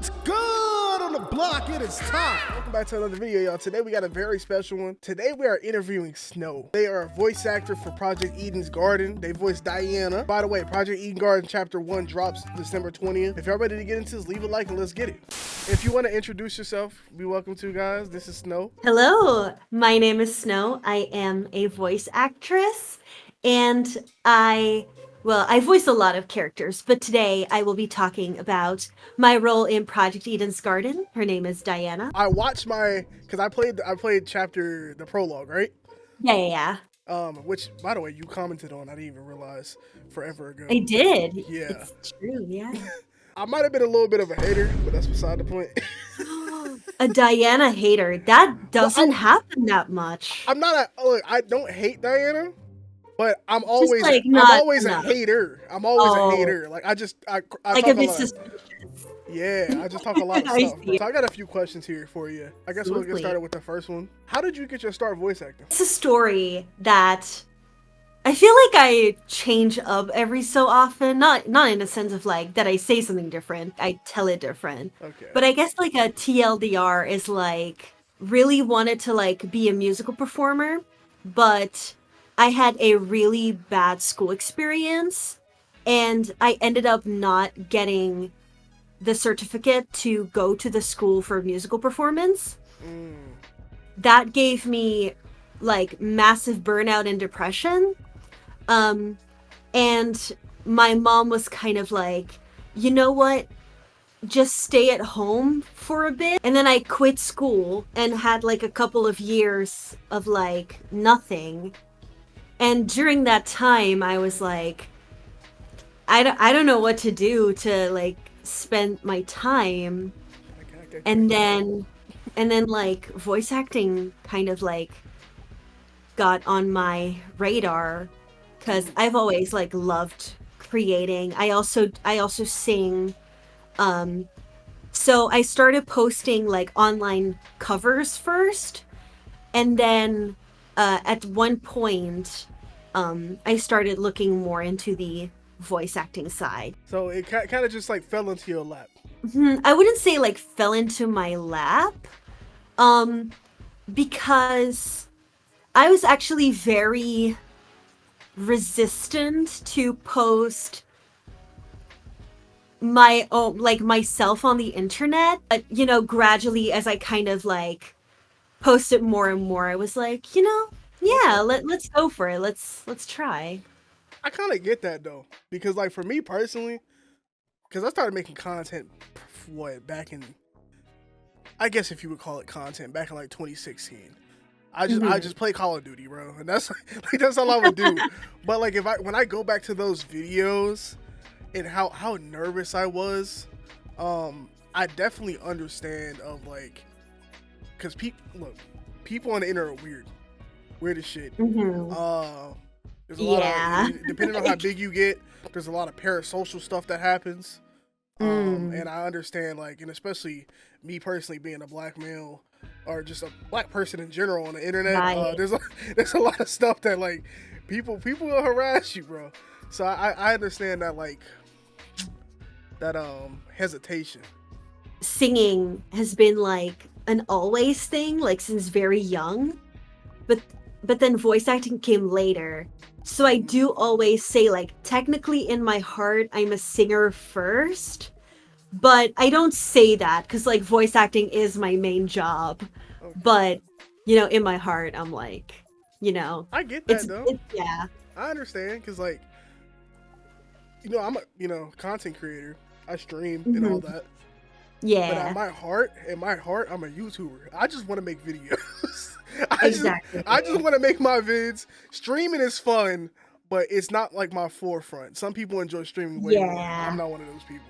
What's good on the block? It is time. Welcome back to another video, y'all. Today we got a very special one. Today we are interviewing Snow. They are a voice actor for Project Eden's Garden. They voiced Diana. By the way, Project Eden Garden Chapter 1 drops December 20th. If y'all ready to get into this, leave a like and let's get it. If you want to introduce yourself, be welcome to, guys. This is Snow. Hello, my name is Snow. I am a voice actress, and I voice a lot of characters, but today I will be talking about my role in Project Eden's Garden. Her name is Diana. I watched because I played chapter, the prologue, right? Yeah. Which, by the way, you commented on. I didn't even realize forever ago. I did. Yeah. It's true, yeah. I might have been a little bit of a hater, but that's beside the point. A Diana hater. That doesn't happen that much. I'm not look, I don't hate Diana, but I'm always always a hater. I'm always a hater. Like I like talk a bit suspicious. Yeah, I just talk a lot of stuff. So I got a few questions here for you. I guess we'll get started with the first one. How did you get your start voice acting? It's a story that I feel like I change up every so often. Not in a sense of like that I say something different. I tell it different. Okay. But I guess like a TLDR is like really wanted to like be a musical performer, but I had a really bad school experience and I ended up not getting the certificate to go to the school for musical performance. That gave me like massive burnout and depression. And my mom was kind of like, you know what? Just stay at home for a bit. And then I quit school and had like a couple of years of like nothing. And during that time, I was like, I don't know what to do to like spend my time. And then like voice acting kind of like got on my radar because I've always like loved creating. I also sing. So I started posting like online covers first, and then at one point I started looking more into the voice acting side. So it kind of just like fell into your lap. I wouldn't say like fell into my lap, because I was actually very resistant to post my own like myself on the internet. But you know, gradually as I kind of like posted more and more, I was like, you know, yeah, let's go for it. Let's try. I kind of get that though, because like for me personally, because I started making content back in, I guess if you would call it content, back in like 2016. I just play Call of Duty, bro, and that's like that's all I would do. But like when I go back to those videos and how nervous I was, I definitely understand of like, because people on the internet are weird as shit. There's a lot of, depending on how big you get, there's a lot of parasocial stuff that happens. And I understand, like, and especially me personally being a black male or just a black person in general on the internet, Right. There's a lot of stuff that like people will harass you, bro. So I understand that like that hesitation. Singing has been like an always thing, like since very young, but then voice acting came later. So I do always say like technically in my heart I'm a singer first, but I don't say that because like voice acting is my main job. Okay. But you know, in my heart I'm like, you know, I get that though. Yeah, I understand because like, you know, I'm a content creator. I stream and all that. yeah. But in my heart, I'm a YouTuber. I just want to make videos. Exactly. I just want to make my vids. Streaming is fun, but it's not like my forefront. Some people enjoy streaming way more. I'm not one of those people.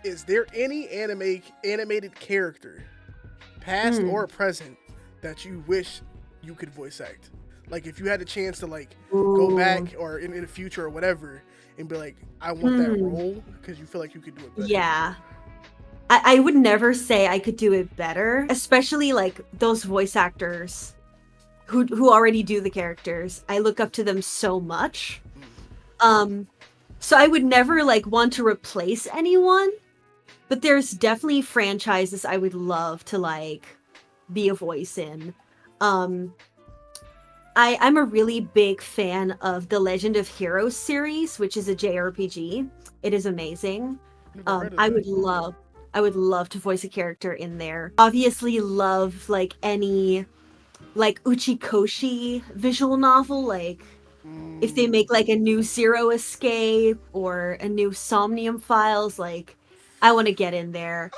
Is there any animated character, past or present, that you wish you could voice act? Like if you had a chance to like go back or in the future or whatever and be like, I want that role because you feel like you could do it better. Yeah. I would never say I could do it better, especially like those voice actors who already do the characters. I look up to them so much. So I would never like want to replace anyone, But there's definitely franchises I would love to like be a voice in. Um I'm a really big fan of the Legend of Heroes series, which is a JRPG. It is amazing. Never heard of I that. would love to voice a character in there. Obviously love like any like Uchikoshi visual novel, like if they Mm. make like a new Zero Escape or a new Somnium Files, like I want to get in there.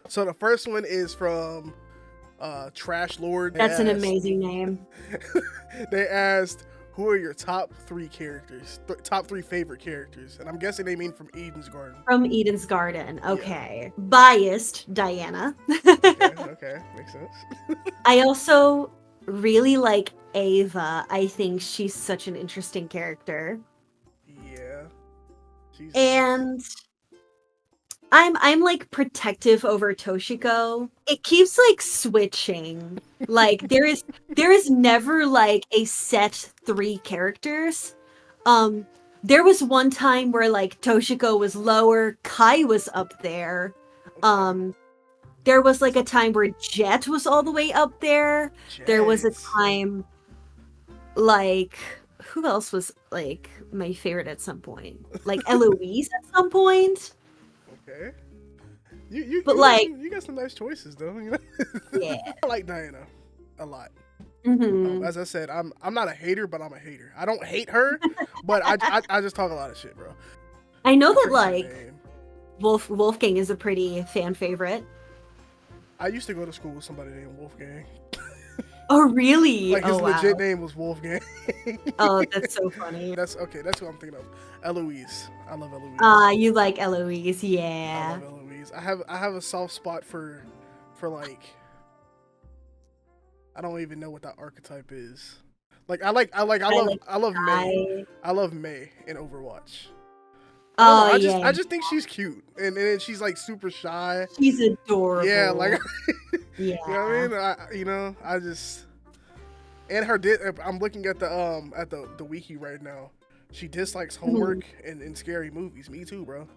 So the first one is from Trash Lord. That's an amazing name. They asked, "Who are your top three characters? Top three favorite characters?" And I'm guessing they mean from Eden's Garden. From Eden's Garden. Okay. Yeah. Biased, Diana. Okay, makes sense. I also really like Ava. I think she's such an interesting character. Yeah. She's... And I'm like protective over Toshiko. It keeps like switching. Like there is never like a set 3 characters. There was one time where like Toshiko was lower, Kai was up there. Okay. There was like a time where Jet was all the way up there. Jet. There was a time like who else was like my favorite at some point? Like Eloise at some point. Okay. You got some nice choices though. You know? Yeah. I like Diana a lot. Mm-hmm. As I said, I'm not a hater, but I'm a hater. I don't hate her, but I just talk a lot of shit, bro. I know that like Wolfgang is a pretty fan favorite. I used to go to school with somebody named Wolfgang. Oh really? Like his legit wow. name was Wolfgang. Oh, that's so funny. That's who I'm thinking of. Eloise. I love Eloise. You like Eloise, yeah. I love Eloise. I have a soft spot for like, I don't even know what that archetype is. Like I love May. I love May in Overwatch. I just think she's cute, and she's like super shy. She's adorable. Yeah, like yeah. You know what I mean? I just, and I'm looking at the wiki right now. She dislikes homework and scary movies. Me too, bro.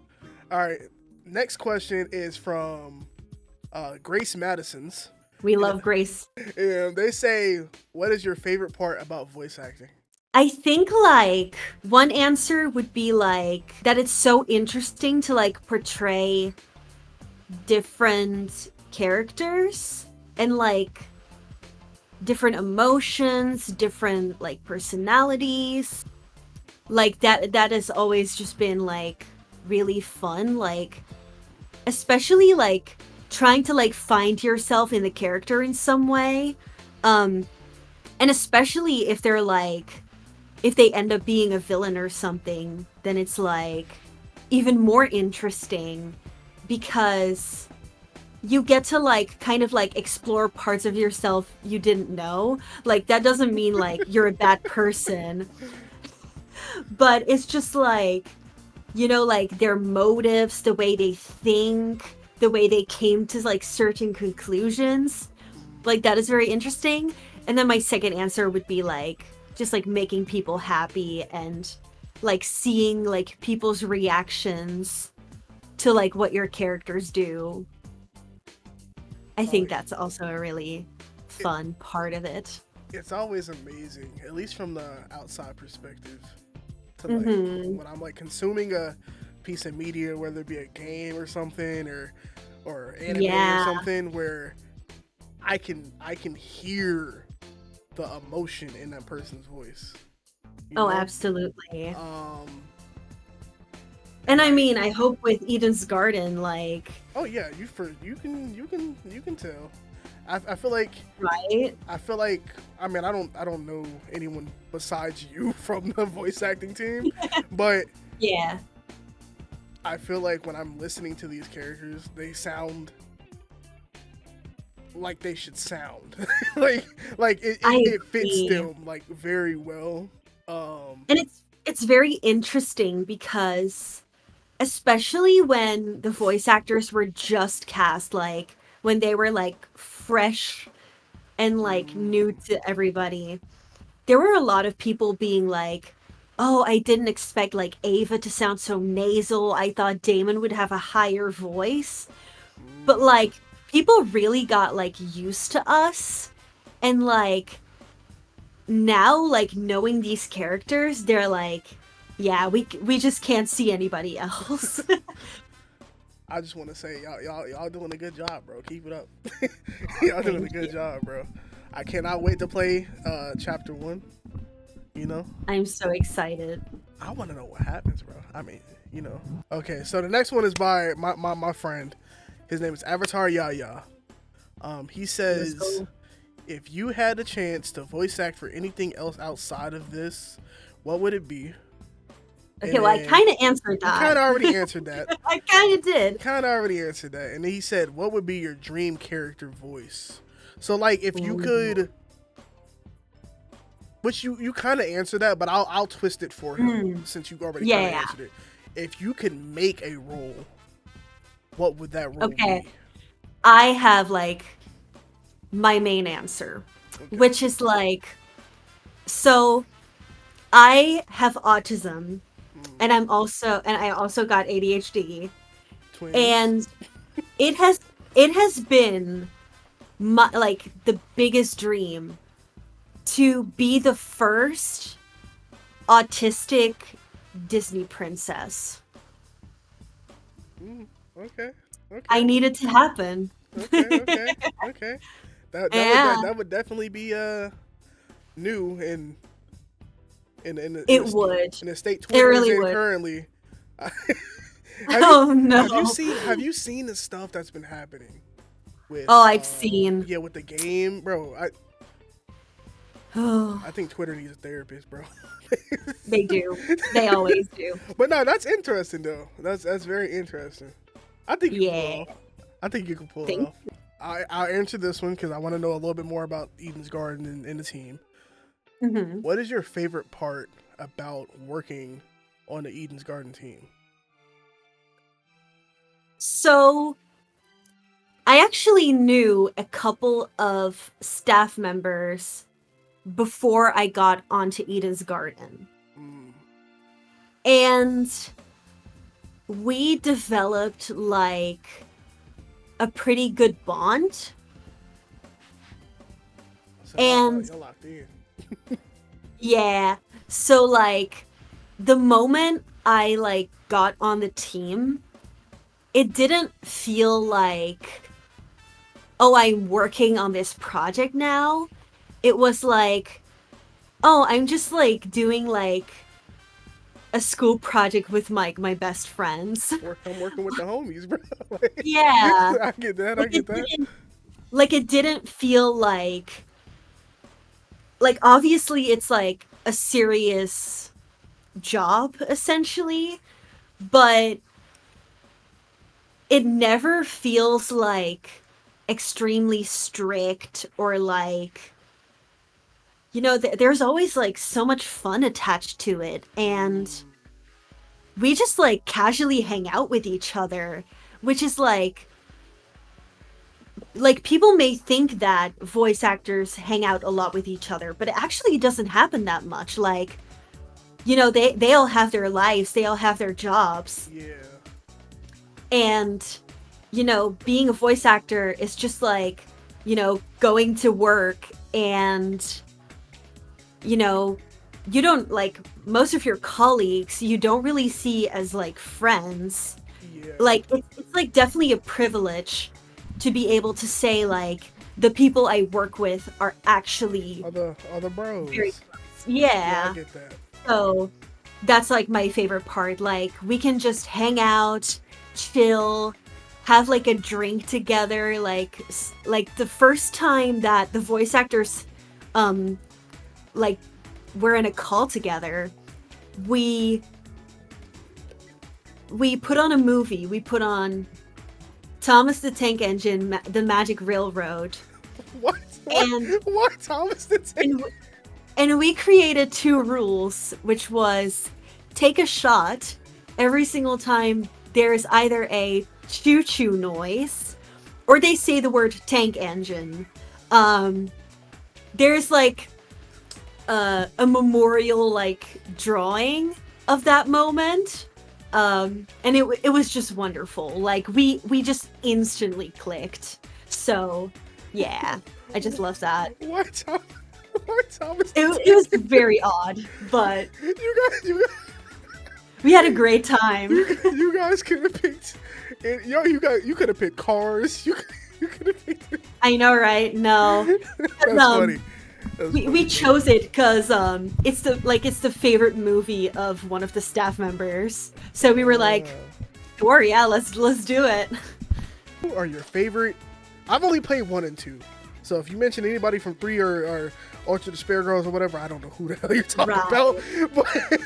All right, next question is from Grace Madison's. We love Grace. And they say, what is your favorite part about voice acting? I think like one answer would be like that it's so interesting to like portray different characters and like different emotions, different like personalities. Like that has always just been like really fun, like especially like trying to like find yourself in the character in some way. And especially if they're like if they end up being a villain or something, then it's like even more interesting because you get to like kind of like explore parts of yourself you didn't know. Like that doesn't mean like you're a bad person, but it's just like, you know, like their motives, the way they think, the way they came to like certain conclusions. Like that is very interesting. And then my second answer would be like just like making people happy and like seeing like people's reactions to like what your characters do. I think that's also a really fun part of it. It's always amazing, at least from the outside perspective, to like when I'm like consuming a piece of media, whether it be a game or something or anime or something, where I can hear the emotion in that person's voice. Oh, absolutely. And I mean, I hope with Eden's Garden, like. Oh yeah, you can tell. I feel like. Right. I feel like, I mean, I don't know anyone besides you from the voice acting team, but yeah, I feel like when I'm listening to these characters, they sound like they should sound. like it fits them like very well. And it's very interesting because especially when the voice actors were just cast, like when they were like fresh and like new to everybody, there were a lot of people being like, oh, I didn't expect like Ava to sound so nasal. I thought Damon would have a higher voice. But Mm, like people really got like used to us, and like now like knowing these characters, they're like, yeah, we just can't see anybody else. I just want to say y'all doing a good job, bro. Keep it up. Y'all doing a Thank good you. job, bro. I cannot wait to play chapter 1, you know. I'm so excited. I want to know what happens, bro. I mean, you know. Okay, so the next one is by my friend. His name is Avatar Yaya. He Let's says, go. if you had a chance to voice act for anything else outside of this, what would it be? Okay, And well, I then kind of answered you kind that. of already answered that. I kind of did. Kind of already answered that. And then he said, what would be your dream character voice? So, like, if you Ooh. could, which you kind of answered that, but I'll twist it for him Mm. since you already Yeah, kind of yeah, answered it. If you could make a role, what would that yeah. role Okay, be? I have like my main answer, Okay. which is like, so I have autism, Mm. and I also got ADHD, Twins. and it has it has been my like the biggest dream to be the first autistic Disney princess. Mm. Okay. I Okay. need it to happen. Okay. Okay. Okay. Yeah, That would definitely be new it would. in the state It Twitter is really in would. currently. Oh no. Have you seen the stuff that's been happening Oh, with I've seen. yeah, with the game, bro? Oh, I think Twitter needs a therapist, bro. they do. They always do. But no, that's interesting though. That's very interesting. I think you can pull it Yeah. off. I think you can pull it Thank off. I'll answer this one because I want to know a little bit more about Eden's Garden and the team. hmm What is your favorite part about working on the Eden's Garden team? So, I actually knew a couple of staff members before I got onto Eden's Garden. Mm, And we developed like a pretty good bond. so And y'all locked in. yeah, so like the moment I like got on the team, it didn't feel like, oh, I'm working on this project now. It was like, oh, I'm just like doing like a school project with my best friends. I'm working with the homies, bro. Yeah. I get that. I Like get that. it didn't feel like obviously it's like a serious job essentially, but it never feels like extremely strict or like, there's always like so much fun attached to it, and Mm, we just like casually hang out with each other, which is like people may think that voice actors hang out a lot with each other, but it actually doesn't happen that much. Like, they all have their lives, they all have their jobs, yeah. and being a voice actor is just like, going to work, and you know you don't like most of your colleagues, you don't really see as like friends. Yeah. Like it's like definitely a privilege to be able to say like the people I work with are actually Other very bros. close. Yeah, I Yeah. get that. So that's like my favorite part. Like we can just hang out, chill, have like a drink together. Like like the first time that the voice actors, um, like we're in a call together, we we put on a movie. We put on Thomas the Tank Engine, The Magic Railroad, What? What? and What? Thomas the Tank? and and we created two rules, which was take a shot every single time there is either a choo choo noise or they say the word tank engine. Um, there's like a memorial like drawing of that moment. And it was just wonderful. Like we just instantly clicked. So yeah, I just love that. Why Tom? Why Thomas? It was very odd, but You guys, we had a great time. you guys could have picked. You could have picked Cars. You could have picked. I know, right? No, That's funny. we chose it because it's the favorite movie of one of the staff members. So we were like, sure, yeah, let's do it. Who are your favorite? I've only played 1 and 2, so if you mention anybody from 3 or Ultra Despair Girls or whatever, I don't know who the hell you're talking about. But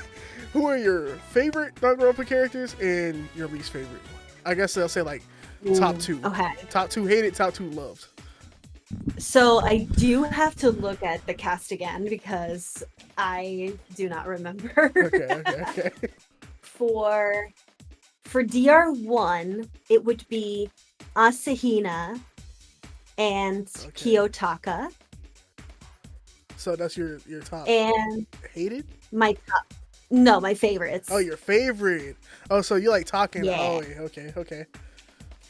who are your favorite Danganronpa characters and your least favorite? I guess I'll say like top 2. Okay. Top 2 hated, top 2 loved. So I do have to look at the cast again because I do not remember. Okay. For DR1, it would be Asahina and Kiyotaka. So that's your top. And hated? My favorites. Oh, your favorite. Oh, so you like talking? Yeah. Oh, okay.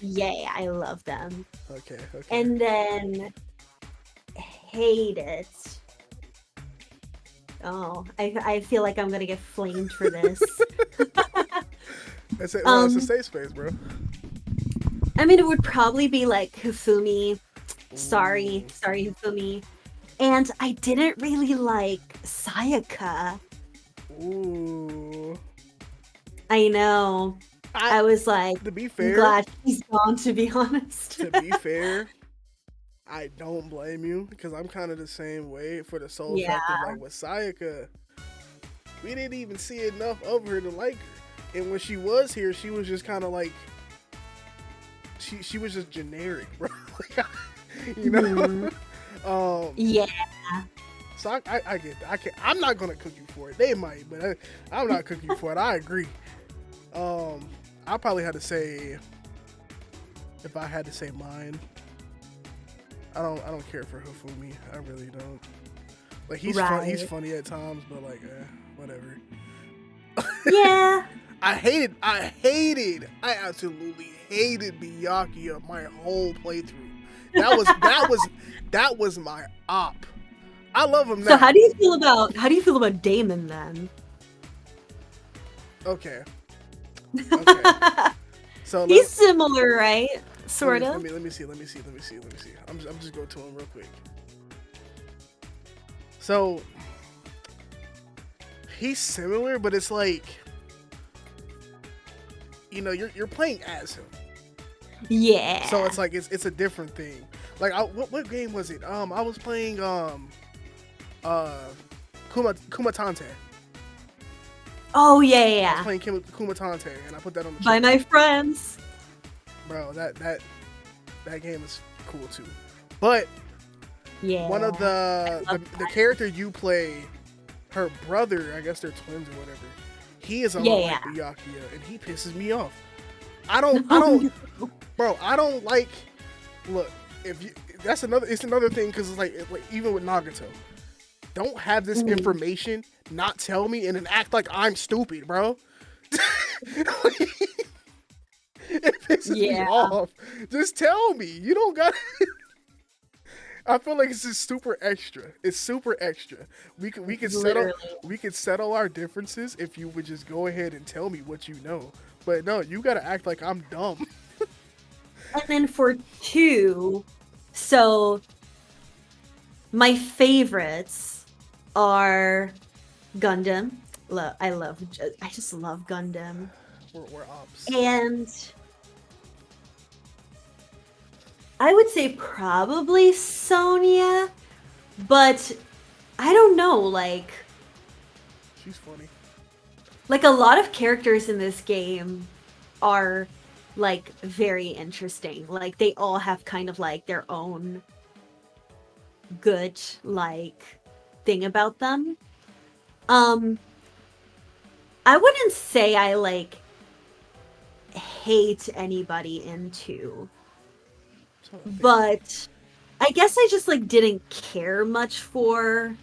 Yeah, I love them. Okay. And then hate it. Oh, I feel like I'm gonna get flamed for this. It's a safe space, bro. I mean, it would probably be like Hifumi. Sorry, Hifumi. And I didn't really like Sayaka. Ooh. I know. I was like, to be fair, glad he's gone, to be honest. To be fair, I don't blame you because I'm kind of the same way for the sole fact of like with Sayaka, we didn't even see enough of her to like her. And when she was here, she was just kind of like, she was just generic, bro. You know? Yeah. So I get that. I'm not gonna cook you for it. They might, but I'm not cooking you for it. I agree. I probably had to say, if I had to say mine, I don't care for Hifumi. I really don't. Like he's funny at times, but like whatever. Yeah. I absolutely hated Byakuya my whole playthrough. That was my op. I love him now. So how do you feel about Damon then? Okay. So he's similar, right? Sort of. Let me see. I'm just going to him real quick. So he's similar, but it's like, you know, you're playing as him. Yeah. So it's like it's a different thing. Like what game was it? I was playing Kumatante. Oh yeah. I was playing Kumatante, and I put that on the. By my friends. Bro, that game is cool too. But one of the character you play, her brother, I guess they're twins or whatever. He is a lot like Byakuya, and he pisses me off. I don't, bro. I don't like. Look, it's another thing because it's like even with Nagato, don't have this information, not tell me, and then act like I'm stupid, bro. It pisses me off. Just tell me. You don't got. I feel like it's just super extra. It's super extra. We could settle our differences if you would just go ahead and tell me what you know. But no, you gotta act like I'm dumb. And then for 2, so my favorites are Gundam. I just love Gundam. We're ops. And I would say probably Sonya, but I don't know, like, she's funny. Like a lot of characters in this game are like very interesting. Like they all have kind of like their own good like thing about them. I wouldn't say I like hate anybody in 2. But I guess I just like didn't care much for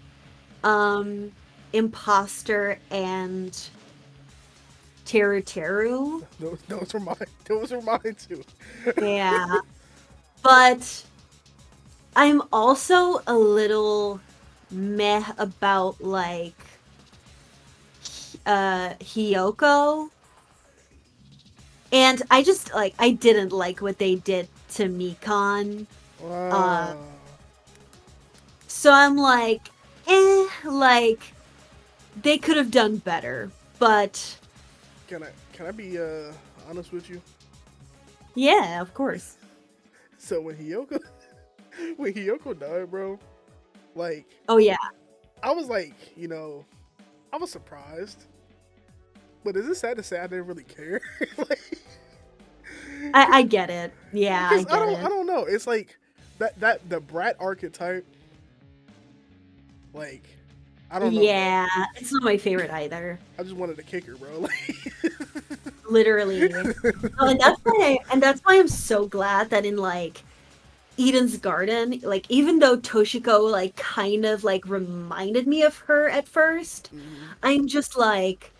Imposter and Teru Teru. Those were mine. Those were mine too. Yeah. But I'm also a little meh about like Hiyoko. And I just like I didn't like what they did to Mikan. Uh Wow. so I'm like, like they could have done better. But Can I be honest with you? yeah, of course. So when Hiyoko died, bro, like Oh yeah. I was like, I was surprised. But is it sad to say I didn't really care? Like, I get it. Yeah, I because get I it. don't know. It's like that the brat archetype. Like, I don't know, bro. Yeah, it's not my favorite either. I just wanted to kick her, bro. Like, Literally. Oh, and that's why I'm so glad that in like Eden's Garden, like even though Toshiko like kind of like reminded me of her at first, mhm, I'm just like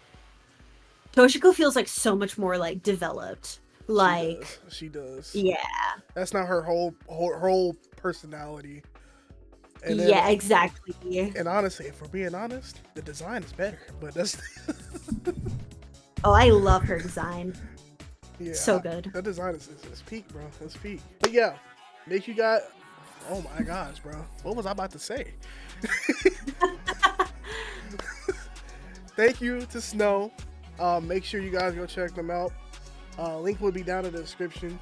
Toshiko feels like so much more like developed. she Like, does. She does. yeah. That's not her whole personality. And then, Yeah, exactly. and honestly, if we're being honest, the design is better. But that's Oh, I love her design. yeah, So good. that design is peak, bro. That's peak. But yeah, make you got. Oh my gosh, bro. What was I about to say? Thank you to Snow. Make sure you guys go check them out. Link will be down in the description.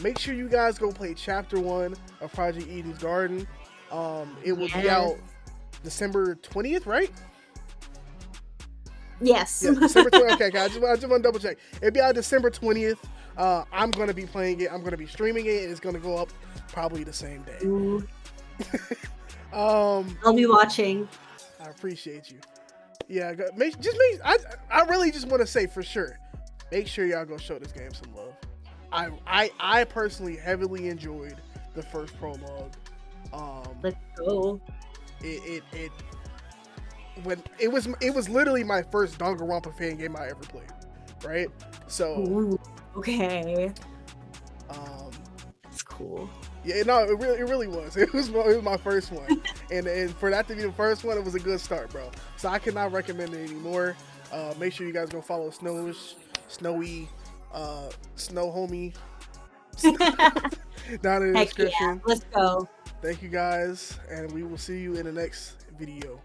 Make sure you guys go play Chapter 1 of Project Eden's Garden. It will be Yes. out December 20th, right? Yes. Yeah, December 20th. Okay, guys, I just want to double check. It'll be out December 20th. I'm going to be playing it. I'm going to be streaming it, and it's going to go up probably the same day. Ooh, I'll be watching. I appreciate you. Yeah, I really just want to say for sure, make sure y'all go show this game some love. I personally heavily enjoyed the first prologue. Let's go. It when it was literally my first Danganronpa fan game I ever played, right? So Ooh, okay. um That's cool. yeah, no, it really was. It was my first one, and for that to be the first one, it was a good start, bro. So I cannot recommend it anymore. Make sure you guys go follow Snowy, Snow Homie down in the Heck description. yeah. Let's go. Thank you guys, and we will see you in the next video.